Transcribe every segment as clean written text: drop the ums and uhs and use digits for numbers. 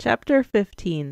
Chapter 15.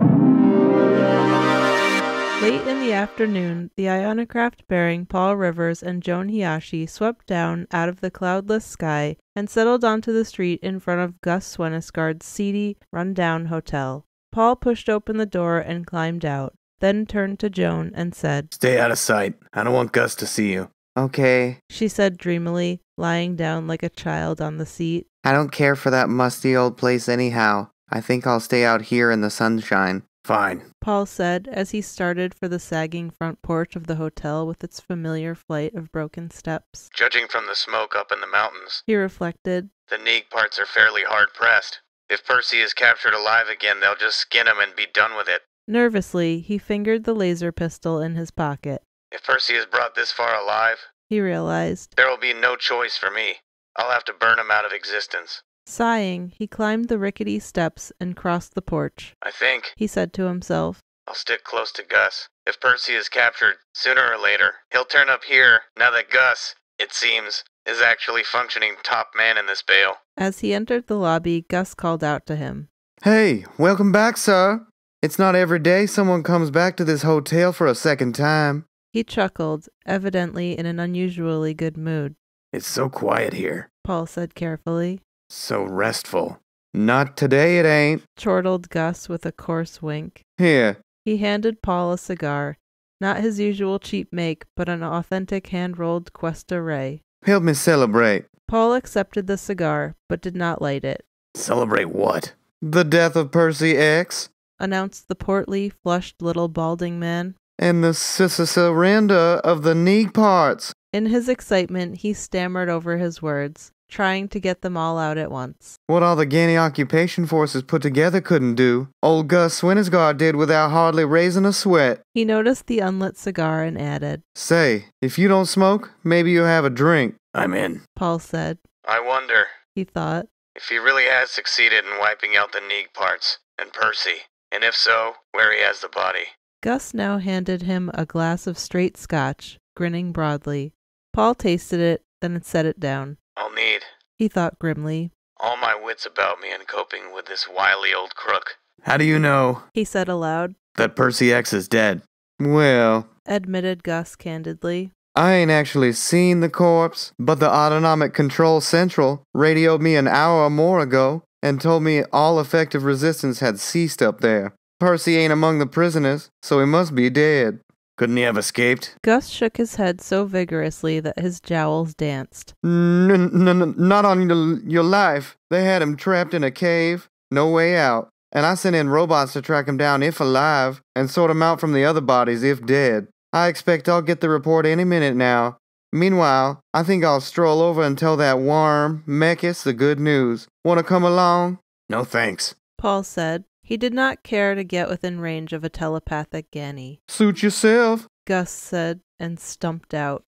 Late in the afternoon, the Ionocraft bearing Paul Rivers and Joan Hiyashi swept down out of the cloudless sky and settled onto the street in front of Gus Swenisgard's seedy, run-down hotel. Paul pushed open the door and climbed out, then turned to Joan and said, "Stay out of sight. I don't want Gus to see you." "Okay," she said dreamily, lying down like a child on the seat. "I don't care for that musty old place anyhow. I think I'll stay out here in the sunshine." "Fine," Paul said as he started for the sagging front porch of the hotel with its familiar flight of broken steps. "Judging from the smoke up in the mountains, He reflected. the Neeg parts are fairly hard-pressed. If Percy is captured alive again, they'll just skin him and be done with it. Nervously, he fingered the laser pistol in his pocket. If Percy is brought this far alive, He realized. there will be no choice for me. I'll have to burn him out of existence. Sighing, he climbed the rickety steps and crossed the porch. I think He said to himself. I'll stick close to Gus. If Percy is captured, sooner or later, he'll turn up here now that Gus, it seems, is actually functioning top man in this bale." As he entered the lobby, Gus called out to him. "Hey, welcome back, sir. It's not every day someone comes back to this hotel for a second time." He chuckled, evidently in an unusually good mood. "It's so quiet here. Paul said carefully. So restful." "Not today it ain't. Chortled Gus with a coarse wink. Here." He handed Paul a cigar, not his usual cheap make, but an authentic hand-rolled Cuesta Rey. "Help me celebrate." Paul accepted the cigar, but did not light it. "Celebrate what?" "The death of Percy X. Announced the portly, flushed little balding man. And the surrender of the Neeg parts." In his excitement, he stammered over his words, trying to get them all out at once. "What all the Ganny occupation forces put together couldn't do, old Gus Swenisgard did without hardly raising a sweat." He noticed the unlit cigar and added, "Say, if you don't smoke, maybe you'll have a drink." "I'm in." Paul said. "I wonder He thought. if he really has succeeded in wiping out the Neeg parts, and Percy, and if so, where he has the body." Gus now handed him a glass of straight scotch, grinning broadly. Paul tasted it, then set it down. "I'll need He thought grimly. all my wits about me in coping with this wily old crook." "How do you know He said aloud. that Percy X is dead?" "Well, Admitted Gus candidly. I ain't actually seen the corpse, but the Autonomic Control Central radioed me an hour or more ago and told me all effective resistance had ceased up there. Percy ain't among the prisoners, so he must be dead." "Couldn't he have escaped?" Gus shook his head so vigorously that his jowls danced. Not on your life. They had him trapped in a cave, no way out. And I sent in robots to track him down if alive, and sort him out from the other bodies if dead. I expect I'll get the report any minute now. Meanwhile, I think I'll stroll over and tell that worm, Mekis, the good news. Wanna come along? "No thanks." Paul said. He did not care to get within range of a telepathic Ganny. "Suit yourself." Gus said, and stumped out.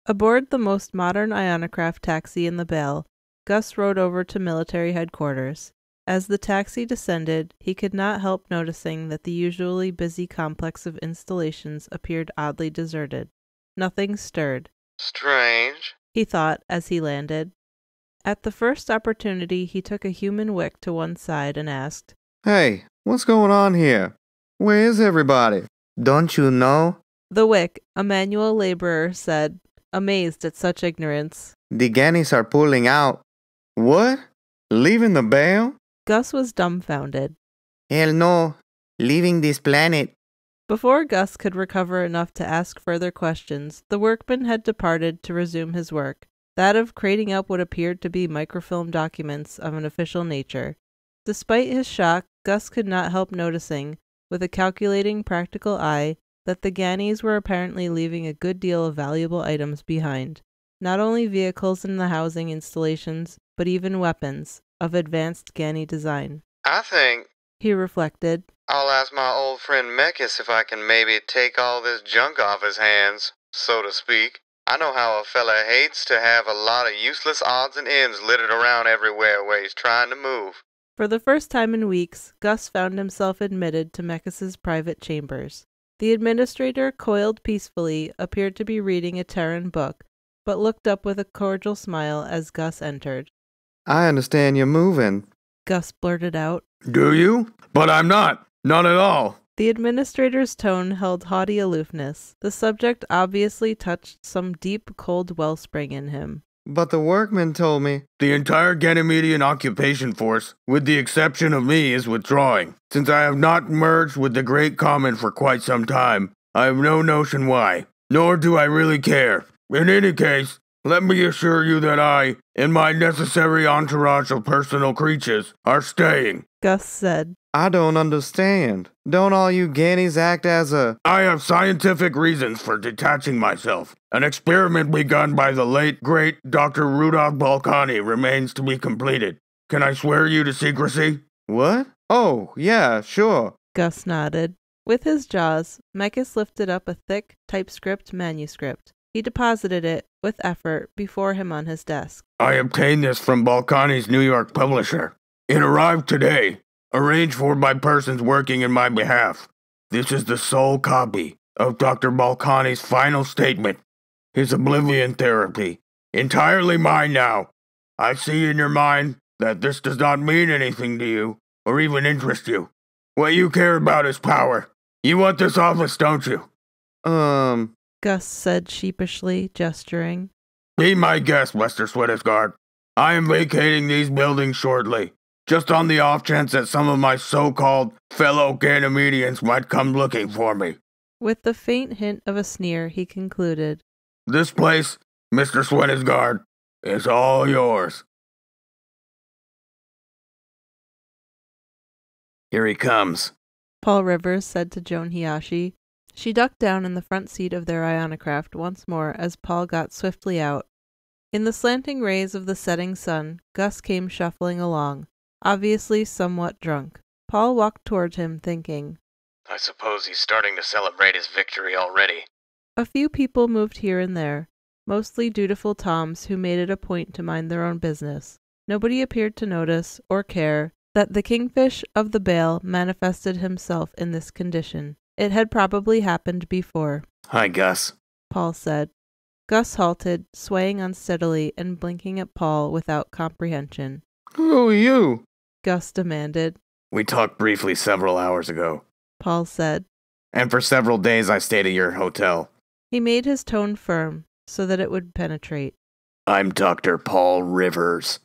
Aboard the most modern Ionocraft taxi in the Bale, Gus rode over to military headquarters. As the taxi descended, he could not help noticing that the usually busy complex of installations appeared oddly deserted. Nothing stirred. "Strange," he thought as he landed. At the first opportunity, he took a human wick to one side and asked, "Hey, what's going on here? Where is everybody?" "Don't you know?" The wick, a manual laborer, said, amazed at such ignorance. "The Gannies are pulling out." "What? Leaving the Bale?" Gus was dumbfounded. "Hell no. Leaving this planet." Before Gus could recover enough to ask further questions, the workman had departed to resume his work, that of crating up what appeared to be microfilm documents of an official nature. Despite his shock, Gus could not help noticing, with a calculating practical eye, that the Gannies were apparently leaving a good deal of valuable items behind. Not only vehicles in the housing installations, but even weapons, of advanced Ganny design. "I think He reflected. I'll ask my old friend Mekis if I can maybe take all this junk off his hands, so to speak. I know how a fella hates to have a lot of useless odds and ends littered around everywhere where he's trying to move." For the first time in weeks, Gus found himself admitted to Mekis's private chambers. The administrator, coiled peacefully, appeared to be reading a Terran book, but looked up with a cordial smile as Gus entered. I understand you're moving. Gus blurted out. Do you? But I'm not. Not at all. The administrator's tone held haughty aloofness. The subject obviously touched some deep, cold wellspring in him. But the workman told me. The entire Ganymedian occupation force, with the exception of me, is withdrawing. Since I have not merged with the Great Common for quite some time, I have no notion why. Nor do I really care. In any case, let me assure you that I, and my necessary entourage of personal creatures, are staying. Gus said. I don't understand. Don't all you Gannies act as a... I have scientific reasons for detaching myself. An experiment begun by the late, great Dr. Rudolph Balkany remains to be completed. Can I swear you to secrecy? What? Oh, yeah, sure. Gus nodded. With his jaws, Mechus lifted up a thick, typescript manuscript. He deposited it, with effort, before him on his desk. I obtained this from Balkany's New York publisher. It arrived today, arranged for by persons working in my behalf. This is the sole copy of Dr. Balkany's final statement, his oblivion therapy. Entirely mine now. I see in your mind that this does not mean anything to you, or even interest you. What you care about is power. You want this office, don't you? Gus said sheepishly, gesturing. Be my guest, Mr. Sweatisgard. I am vacating these buildings shortly, just on the off chance that some of my so-called fellow Ganymedians might come looking for me. With the faint hint of a sneer, he concluded. This place, Mr. Sweatisgard, is all yours. Here he comes. Paul Rivers said to Joan Hiyashi. She ducked down in the front seat of their ionicraft once more as Paul got swiftly out. In the slanting rays of the setting sun, Gus came shuffling along, obviously somewhat drunk. Paul walked toward him, thinking, I suppose he's starting to celebrate his victory already. A few people moved here and there, mostly dutiful Toms who made it a point to mind their own business. Nobody appeared to notice, or care, that the kingfish of the bale manifested himself in this condition. It had probably happened before. Hi, Gus. Paul said. Gus halted, swaying unsteadily and blinking at Paul without comprehension. Who are you? Gus demanded. We talked briefly several hours ago. Paul said. And for several days I stayed at your hotel. He made his tone firm, so that it would penetrate. I'm Dr. Paul Rivers.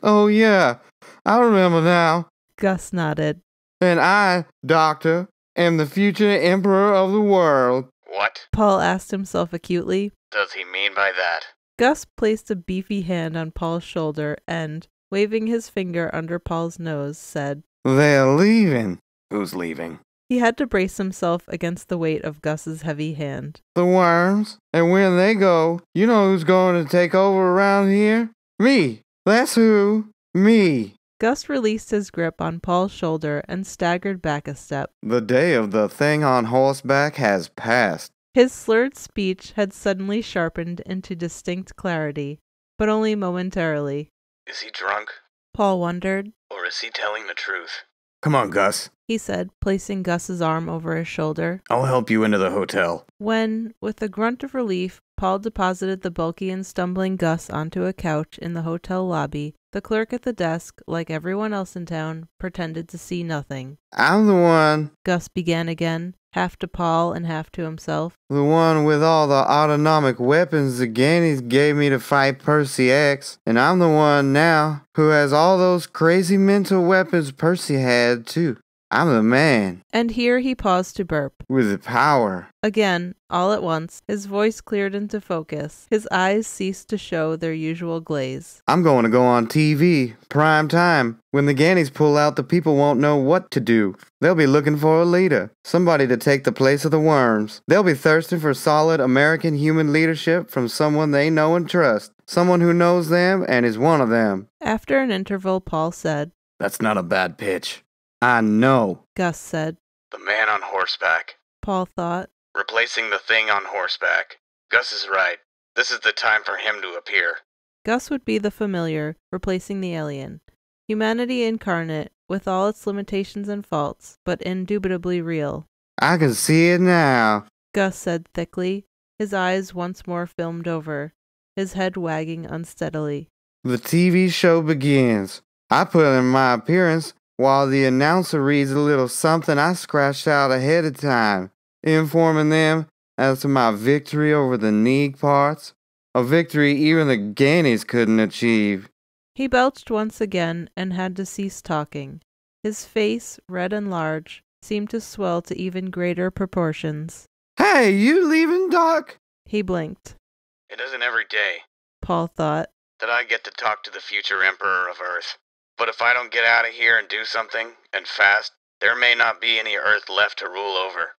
Oh, yeah. I remember now. Gus nodded. And I, Doctor, am the future emperor of the world. What Paul asked himself acutely. does he mean by that? Gus placed a beefy hand on Paul's shoulder and, waving his finger under Paul's nose, said, They're leaving. Who's leaving? He had to brace himself against the weight of Gus's heavy hand. The worms. And when they go, you know who's going to take over around here? Me. That's who. Me. Gus released his grip on Paul's shoulder and staggered back a step. The day of the thing on horseback has passed. His slurred speech had suddenly sharpened into distinct clarity, but only momentarily. Is he drunk? Paul wondered. Or is he telling the truth? Come on, Gus. He said, placing Gus's arm over his shoulder. I'll help you into the hotel. When, with a grunt of relief, Paul deposited the bulky and stumbling Gus onto a couch in the hotel lobby, the clerk at the desk, like everyone else in town, pretended to see nothing. I'm the one. Gus began again, half to Paul and half to himself. The one with all the autonomic weapons the Gannies gave me to fight Percy X. And I'm the one now who has all those crazy mental weapons Percy had, too. I'm the man. And here he paused to burp. With the power. Again, all at once, his voice cleared into focus. His eyes ceased to show their usual glaze. I'm going to go on TV, prime time. When the Gannies pull out, the people won't know what to do. They'll be looking for a leader, somebody to take the place of the worms. They'll be thirsting for solid American human leadership from someone they know and trust, someone who knows them and is one of them. After an interval, Paul said, That's not a bad pitch. I know. Gus said. The man on horseback. Paul thought. Replacing the thing on horseback. Gus is right. This is the time for him to appear. Gus would be the familiar, replacing the alien. Humanity incarnate, with all its limitations and faults, but indubitably real. I can see it now. Gus said thickly, his eyes once more filmed over, his head wagging unsteadily. The TV show begins. I put in my appearance while the announcer reads a little something I scratched out ahead of time, informing them as to my victory over the Neeg parts, a victory even the Gannies couldn't achieve. He belched once again and had to cease talking. His face, red and large, seemed to swell to even greater proportions. Hey, you leaving, Doc? He blinked. It isn't every day Paul thought. that I get to talk to the future Emperor of Earth. But if I don't get out of here and do something, and fast, there may not be any Earth left to rule over.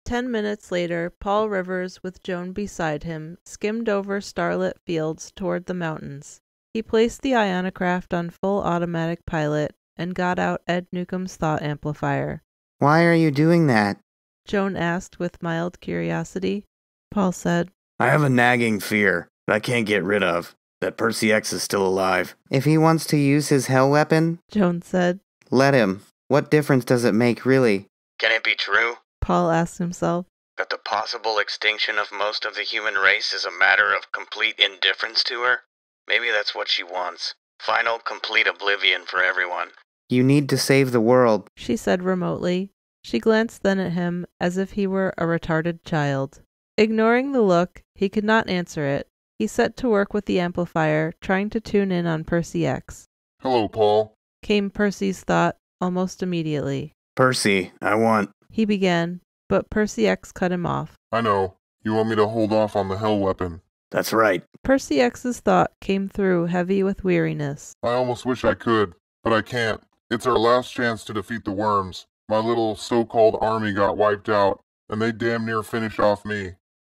10 minutes later, Paul Rivers, with Joan beside him, skimmed over starlit fields toward the mountains. He placed the ionocraft on full automatic pilot and got out Ed Newcomb's thought amplifier. Why are you doing that? Joan asked with mild curiosity. Paul said, I have a nagging fear that I can't get rid of, that Percy X is still alive. If he wants to use his hell weapon, Joan said. let him. What difference does it make, really? Can it be true Paul asked himself. that the possible extinction of most of the human race is a matter of complete indifference to her? Maybe that's what she wants. Final, complete oblivion for everyone. You need to save the world. She said remotely. She glanced then at him as if he were a retarded child. Ignoring the look, he could not answer it. He set to work with the amplifier, trying to tune in on Percy X. Hello, Paul. Came Percy's thought almost immediately. Percy, I want... He began, but Percy X cut him off. I know. You want me to hold off on the hell weapon. That's right. Percy X's thought came through heavy with weariness. I almost wish I could, but I can't. It's our last chance to defeat the worms. My little so-called army got wiped out, and they damn near finished off me.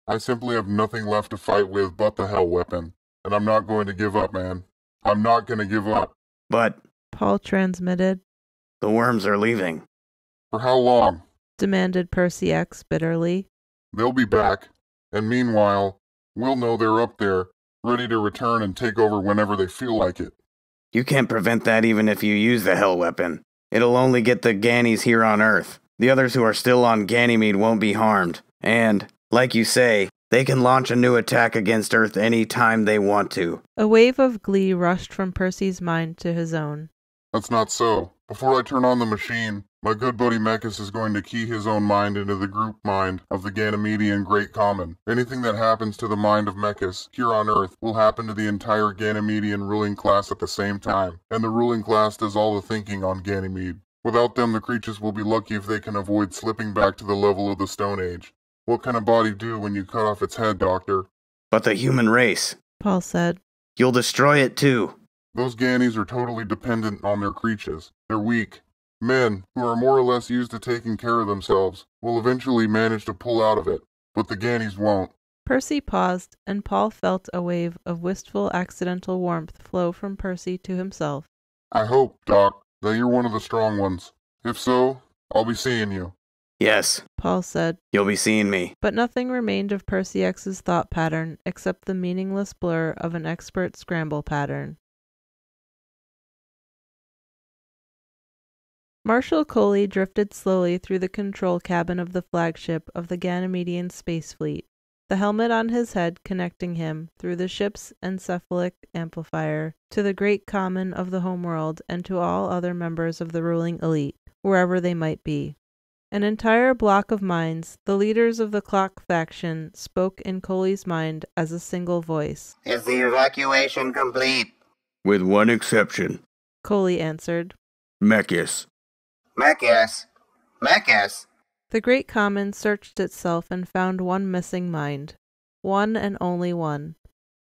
I simply have nothing left to fight with but the hell weapon. And I'm not going to give up, man. I'm not going to give up. But Paul transmitted. the worms are leaving. For how long? Demanded Percy X bitterly. They'll be back. And meanwhile, we'll know they're up there, ready to return and take over whenever they feel like it. You can't prevent that even if you use the hell weapon. It'll only get the Gannies here on Earth. The others who are still on Ganymede won't be harmed. And, like you say, they can launch a new attack against Earth any time they want to. A wave of glee rushed from Percy's mind to his own. That's not so. Before I turn on the machine, my good buddy Mechus is going to key his own mind into the group mind of the Ganymedian Great Common. Anything that happens to the mind of Mechus here on Earth will happen to the entire Ganymedian ruling class at the same time, and the ruling class does all the thinking on Ganymede. Without them, the creatures will be lucky if they can avoid slipping back to the level of the Stone Age. What can a body do when you cut off its head, Doctor? But the human race, Paul said. you'll destroy it too. Those Gannies are totally dependent on their creatures. They're weak. Men, who are more or less used to taking care of themselves, will eventually manage to pull out of it, but the Gannies won't. Percy paused, and Paul felt a wave of wistful accidental warmth flow from Percy to himself. I hope, Doc, that you're one of the strong ones. If so, I'll be seeing you. Yes, Paul said, you'll be seeing me. but nothing remained of Percy X's thought pattern except the meaningless blur of an expert scramble pattern. Marshal Coley drifted slowly through the control cabin of the flagship of the Ganymedian space fleet, the helmet on his head connecting him, through the ship's encephalic amplifier, to the great common of the homeworld and to all other members of the ruling elite, wherever they might be. An entire block of minds, the leaders of the Clock faction, spoke in Coley's mind as a single voice. Is the evacuation complete? With one exception. Coley answered. Mechus. Mechus? Mechus? The great common searched itself and found one missing mind. One and only one.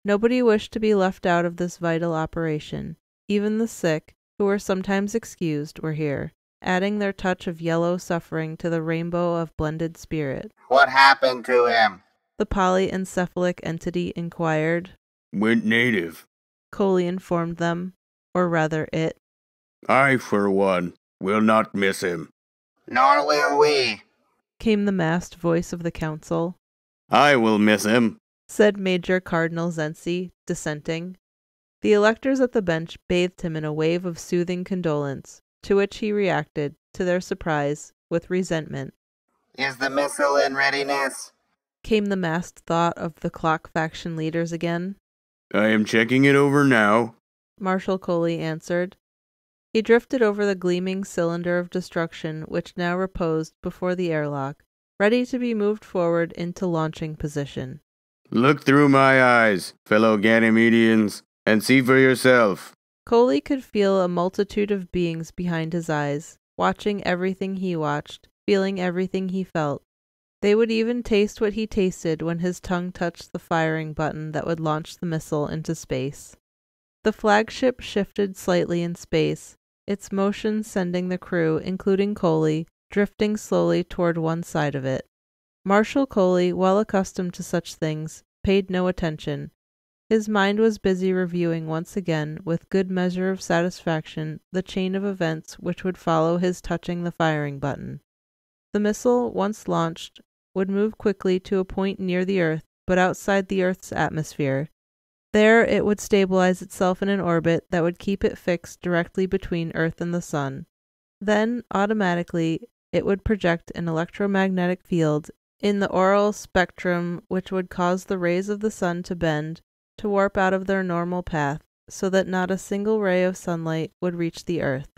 Nobody wished to be left out of this vital operation. Even the sick, who were sometimes excused, were here, adding their touch of yellow suffering to the rainbow of blended spirit. What happened to him? The polyencephalic entity inquired. Went native. Coley informed them, or rather it. I, for one, will not miss him. Nor will we. Came the masked voice of the council. I will miss him, said Major Cardinal Zensi, dissenting. The electors at the bench bathed him in a wave of soothing condolence, to which he reacted, to their surprise, with resentment. Is the missile in readiness? came the masked thought of the clock faction leaders again. I am checking it over now. Marshal Coley answered. He drifted over the gleaming cylinder of destruction which now reposed before the airlock, ready to be moved forward into launching position. Look through my eyes, fellow Ganymedians, and see for yourself. Coley could feel a multitude of beings behind his eyes, watching everything he watched, feeling everything he felt. They would even taste what he tasted when his tongue touched the firing button that would launch the missile into space. The flagship shifted slightly in space, its motion sending the crew, including Coley, drifting slowly toward one side of it. Marshal Coley, well accustomed to such things, paid no attention. His mind was busy reviewing once again, with good measure of satisfaction, the chain of events which would follow his touching the firing button. The missile, once launched, would move quickly to a point near the Earth, but outside the Earth's atmosphere. There it would stabilize itself in an orbit that would keep it fixed directly between Earth and the Sun. Then, automatically, it would project an electromagnetic field in the auroral spectrum which would cause the rays of the sun to bend, to warp out of their normal path, so that not a single ray of sunlight would reach the Earth.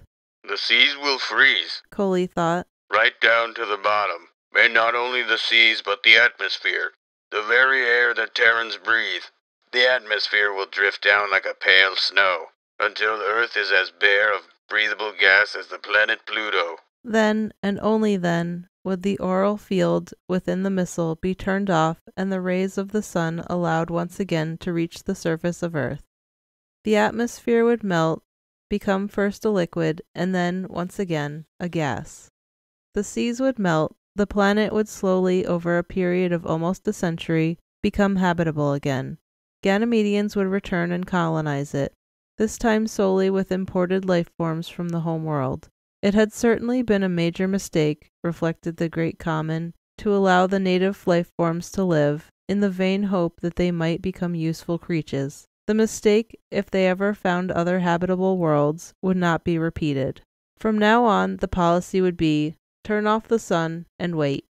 The seas will freeze, Coley thought. right down to the bottom. And not only the seas, but the atmosphere. The very air that Terrans breathe. The atmosphere will drift down like a pale snow, until the Earth is as bare of breathable gas as the planet Pluto. Then, and only then, would the auroral field within the missile be turned off and the rays of the sun allowed once again to reach the surface of Earth. The atmosphere would melt, become first a liquid, and then, once again, a gas. The seas would melt, the planet would slowly, over a period of almost a century, become habitable again. Ganymedians would return and colonize it, this time solely with imported life forms from the home world. It had certainly been a major mistake, reflected the Great Common, to allow the native life forms to live, in the vain hope that they might become useful creatures. The mistake, if they ever found other habitable worlds, would not be repeated. From now on, the policy would be, turn off the sun and wait.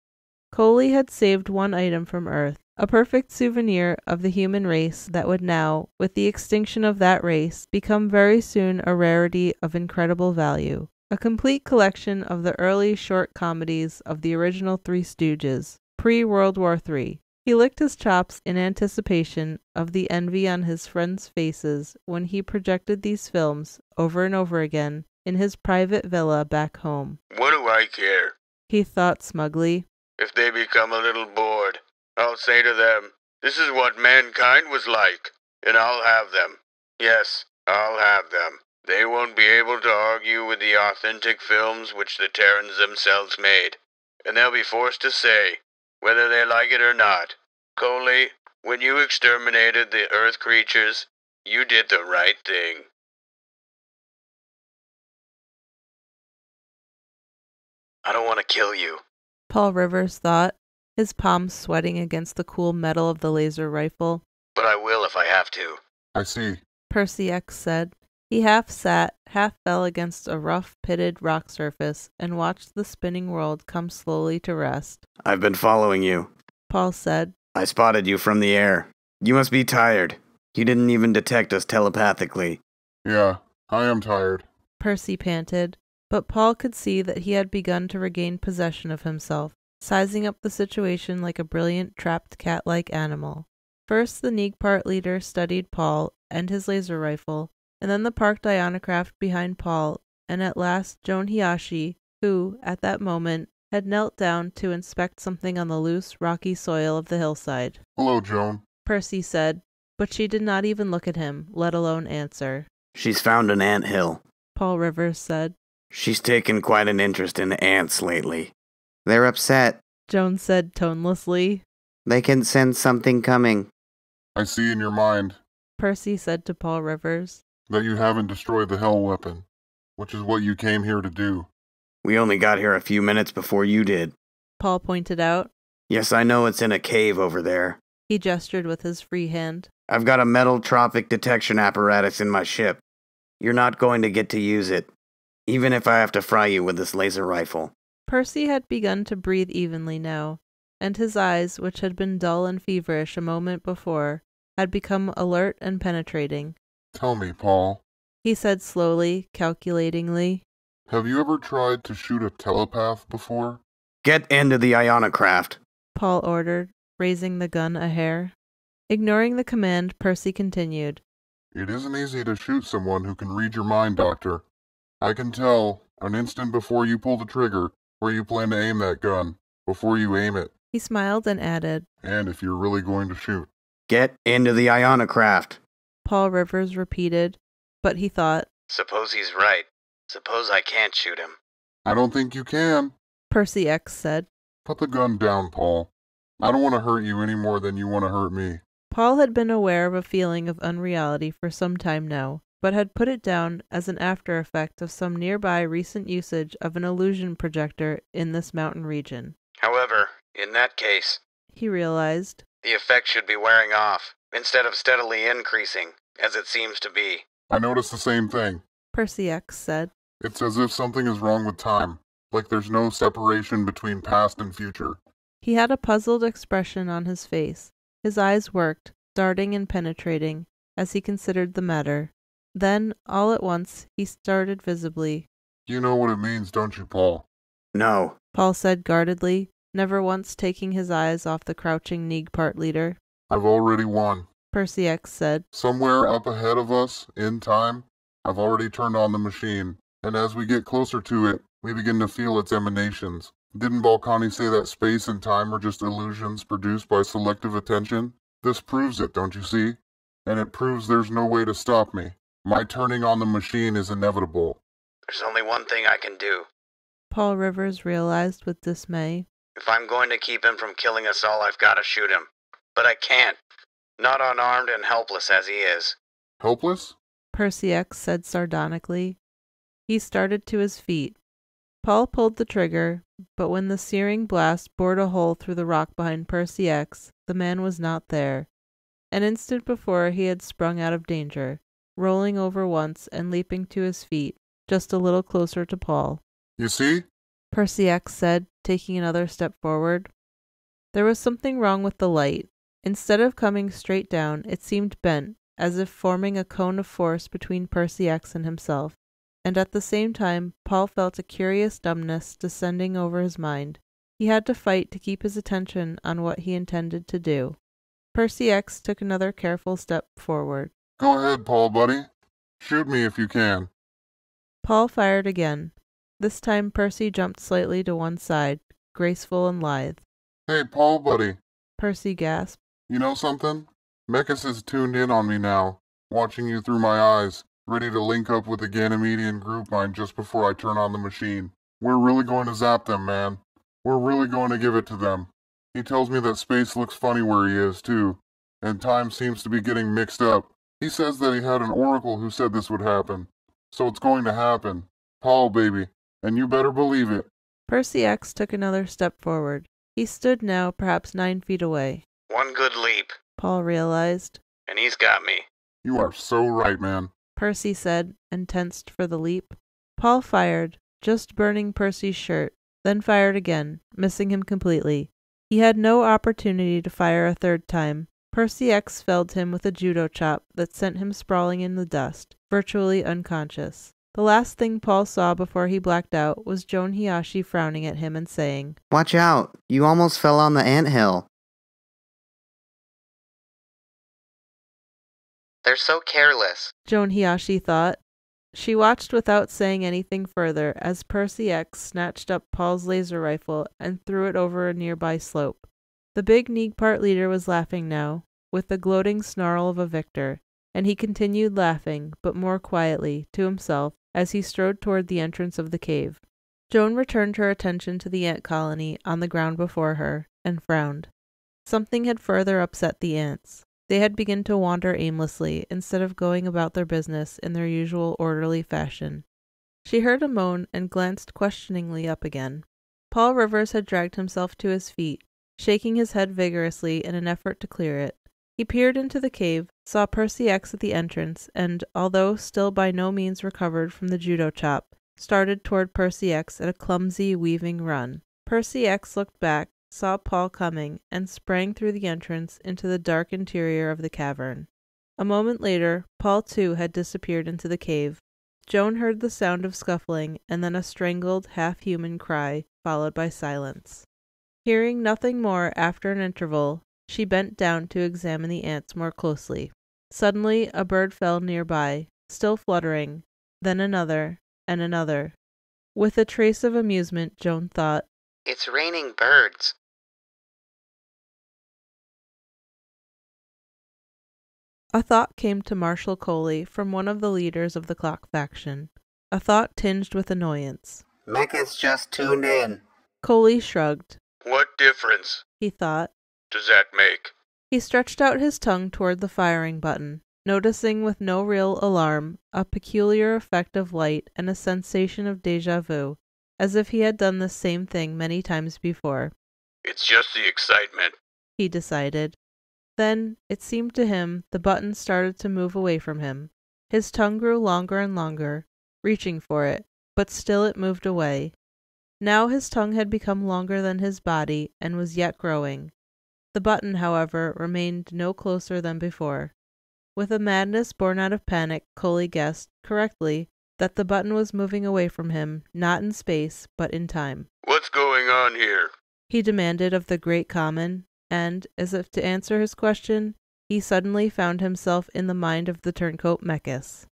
Coley had saved one item from Earth, a perfect souvenir of the human race that would now, with the extinction of that race, become very soon a rarity of incredible value. A complete collection of the early short comedies of the original Three Stooges, pre-World War III. He licked his chops in anticipation of the envy on his friends' faces when he projected these films, over and over again, in his private villa back home. What do I care? He thought smugly. If they become a little bored, I'll say to them, this is what mankind was like, and I'll have them. Yes, I'll have them. They won't be able to argue with the authentic films which the Terrans themselves made, and they'll be forced to say, whether they like it or not, Coley, when you exterminated the Earth creatures, you did the right thing. I don't want to kill you, Paul Rivers thought, his palms sweating against the cool metal of the laser rifle. but I will if I have to. I see. Percy X said. He half sat, half fell against a rough, pitted rock surface, and watched the spinning world come slowly to rest. I've been following you. Paul said. I spotted you from the air. You must be tired. You didn't even detect us telepathically. Yeah, I am tired. Percy panted, but Paul could see that he had begun to regain possession of himself, sizing up the situation like a brilliant, trapped cat-like animal. First, the Neagpart leader studied Paul and his laser rifle, and then the parked Ionocraft behind Paul, and at last Joan Hiyashi, who, at that moment, had knelt down to inspect something on the loose, rocky soil of the hillside. Hello, Joan. Percy said, but she did not even look at him, let alone answer. She's found an anthill. Paul Rivers said. She's taken quite an interest in ants lately. They're upset. Joan said tonelessly. They can sense something coming. I see in your mind Percy said to Paul Rivers. that you haven't destroyed the Hell weapon, which is what you came here to do. We only got here a few minutes before you did. Paul pointed out. Yes, I know it's in a cave over there. He gestured with his free hand. I've got a metal tropic detection apparatus in my ship. You're not going to get to use it, even if I have to fry you with this laser rifle. Percy had begun to breathe evenly now. and his eyes, which had been dull and feverish a moment before, had become alert and penetrating. Tell me, Paul, He said slowly, calculatingly. have you ever tried to shoot a telepath before? Get into the ionicraft. Paul ordered, raising the gun a hair. Ignoring the command, Percy continued. It isn't easy to shoot someone who can read your mind, Doctor. I can tell, an instant before you pull the trigger, where you plan to aim that gun, before you aim it, He smiled and added. and if you're really going to shoot. Get into the ionicraft. Paul Rivers repeated, but he thought. Suppose he's right. Suppose I can't shoot him. I don't think you can. Percy X said. Put the gun down, Paul. I don't want to hurt you any more than you want to hurt me. Paul had been aware of a feeling of unreality for some time now, but had put it down as an after effect of some nearby recent usage of an illusion projector in this mountain region. However, in that case, He realized. the effect should be wearing off, instead of steadily increasing, as it seems to be. I noticed the same thing. Percy X said. It's as if something is wrong with time, like there's no separation between past and future. He had a puzzled expression on his face. His eyes worked, darting and penetrating, as he considered the matter. Then, all at once, he started visibly. You know what it means, don't you, Paul? No. Paul said guardedly, never once taking his eyes off the crouching Neagpart leader. I've already won. Percy X said. Somewhere up ahead of us, in time, I've already turned on the machine, and as we get closer to it, we begin to feel its emanations. Didn't Balkany say that space and time are just illusions produced by selective attention? This proves it, don't you see? And it proves there's no way to stop me. My turning on the machine is inevitable. There's only one thing I can do. Paul Rivers realized with dismay. If I'm going to keep him from killing us all, I've got to shoot him. But I can't. Not unarmed and helpless as he is. Helpless? Percy X said sardonically. He started to his feet. Paul pulled the trigger, but when the searing blast bored a hole through the rock behind Percy X, the man was not there. An instant before he had sprung out of danger, rolling over once and leaping to his feet, just a little closer to Paul. You see? Percy X said, taking another step forward. There was something wrong with the light. Instead of coming straight down, it seemed bent, as if forming a cone of force between Percy X and himself. And at the same time, Paul felt a curious dumbness descending over his mind. He had to fight to keep his attention on what he intended to do. Percy X took another careful step forward. Go ahead, Paul, buddy. Shoot me if you can. Paul fired again. This time Percy jumped slightly to one side, graceful and lithe. Hey, Paul, buddy. Percy gasped. You know something? Mechas is tuned in on me now, watching you through my eyes, ready to link up with the Ganymedian group mind just before I turn on the machine. We're really going to zap them, man. We're really going to give it to them. He tells me that space looks funny where he is, too, and time seems to be getting mixed up. He says that he had an oracle who said this would happen, so it's going to happen. Paul, baby, and you better believe it. Percy X took another step forward. He stood now perhaps 9 feet away. One good leap, Paul realized. and he's got me. You are so right, man. Percy said, and tensed for the leap. Paul fired, just burning Percy's shirt, then fired again, missing him completely. He had no opportunity to fire a third time. Percy X felled him with a judo chop that sent him sprawling in the dust, virtually unconscious. The last thing Paul saw before he blacked out was Joan Hiyashi frowning at him and saying, Watch out, you almost fell on the anthill. They're so careless. Joan Hiyashi thought. She watched without saying anything further as Percy X snatched up Paul's laser rifle and threw it over a nearby slope. The big Neagpart leader was laughing now, with the gloating snarl of a victor, and he continued laughing, but more quietly, to himself, as he strode toward the entrance of the cave. Joan returned her attention to the ant colony on the ground before her, and frowned. Something had further upset the ants. They had begun to wander aimlessly instead of going about their business in their usual orderly fashion. She heard a moan and glanced questioningly up again. Paul Rivers had dragged himself to his feet, shaking his head vigorously in an effort to clear it. He peered into the cave, saw Percy X at the entrance, and, although still by no means recovered from the judo chop, started toward Percy X at a clumsy, weaving run. Percy X looked back, saw Paul coming and sprang through the entrance into the dark interior of the cavern. A moment later, Paul too had disappeared into the cave. Joan heard the sound of scuffling and then a strangled, half-human cry, followed by silence. Hearing nothing more after an interval, she bent down to examine the ants more closely. Suddenly a bird fell nearby, still fluttering, then another, and another. With a trace of amusement, Joan thought, "It's raining birds." A thought came to Marshal Coley from one of the leaders of the Clock faction. A thought tinged with annoyance. Mecca's just tuned in. Coley shrugged. What difference, He thought. does that make? He stretched out his tongue toward the firing button, noticing with no real alarm a peculiar effect of light and a sensation of déjà vu, as if he had done the same thing many times before. It's just the excitement. He decided. Then, it seemed to him, the button started to move away from him. His tongue grew longer and longer, reaching for it, but still it moved away. Now his tongue had become longer than his body and was yet growing. The button, however, remained no closer than before. With a madness born out of panic, Coley guessed, correctly, that the button was moving away from him, not in space, but in time. What's going on here? He demanded of the great common, and, as if to answer his question, he suddenly found himself in the mind of the turncoat Mechis.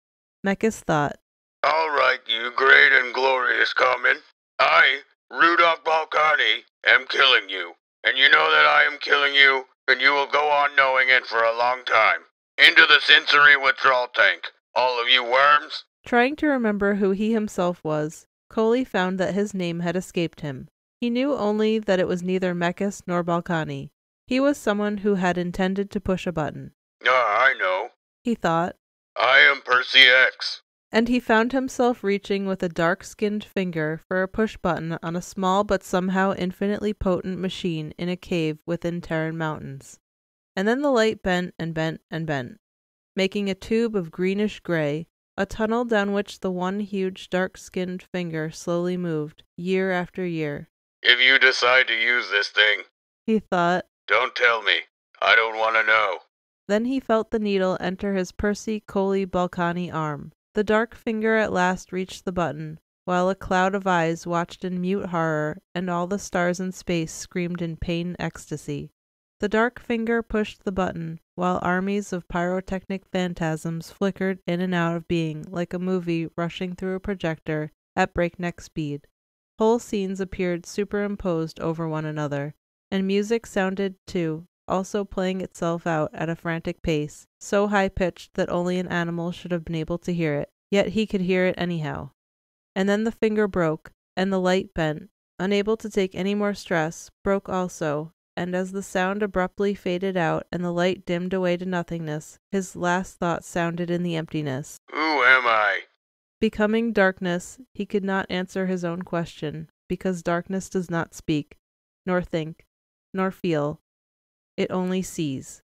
Mechis thought, All right, you great and glorious common. I, Rudolph Balkany, am killing you. And you know that I am killing you, and you will go on knowing it for a long time. Into the sensory withdrawal tank, all of you worms. Trying to remember who he himself was, Coley found that his name had escaped him. He knew only that it was neither Mechis nor Balkany. He was someone who had intended to push a button. Ah, I know. He thought, I am Percy X. and he found himself reaching with a dark-skinned finger for a push button on a small but somehow infinitely potent machine in a cave within Terran mountains. And then the light bent and bent and bent, making a tube of greenish-gray, a tunnel down which the one huge dark-skinned finger slowly moved, year after year. If you decide to use this thing, He thought. don't tell me. I don't want to know. Then he felt the needle enter his Percy Coley Balkany arm. The dark finger at last reached the button, while a cloud of eyes watched in mute horror, and all the stars in space screamed in pain ecstasy. The dark finger pushed the button, while armies of pyrotechnic phantasms flickered in and out of being like a movie rushing through a projector at breakneck speed. Whole scenes appeared superimposed over one another, and music sounded too, also playing itself out at a frantic pace, so high-pitched that only an animal should have been able to hear it, yet he could hear it anyhow. And then the finger broke, and the light bent, unable to take any more stress, broke also, and as the sound abruptly faded out and the light dimmed away to nothingness, his last thought sounded in the emptiness. Who am I? Becoming darkness, he could not answer his own question, because darkness does not speak, nor think, nor feel. It only sees.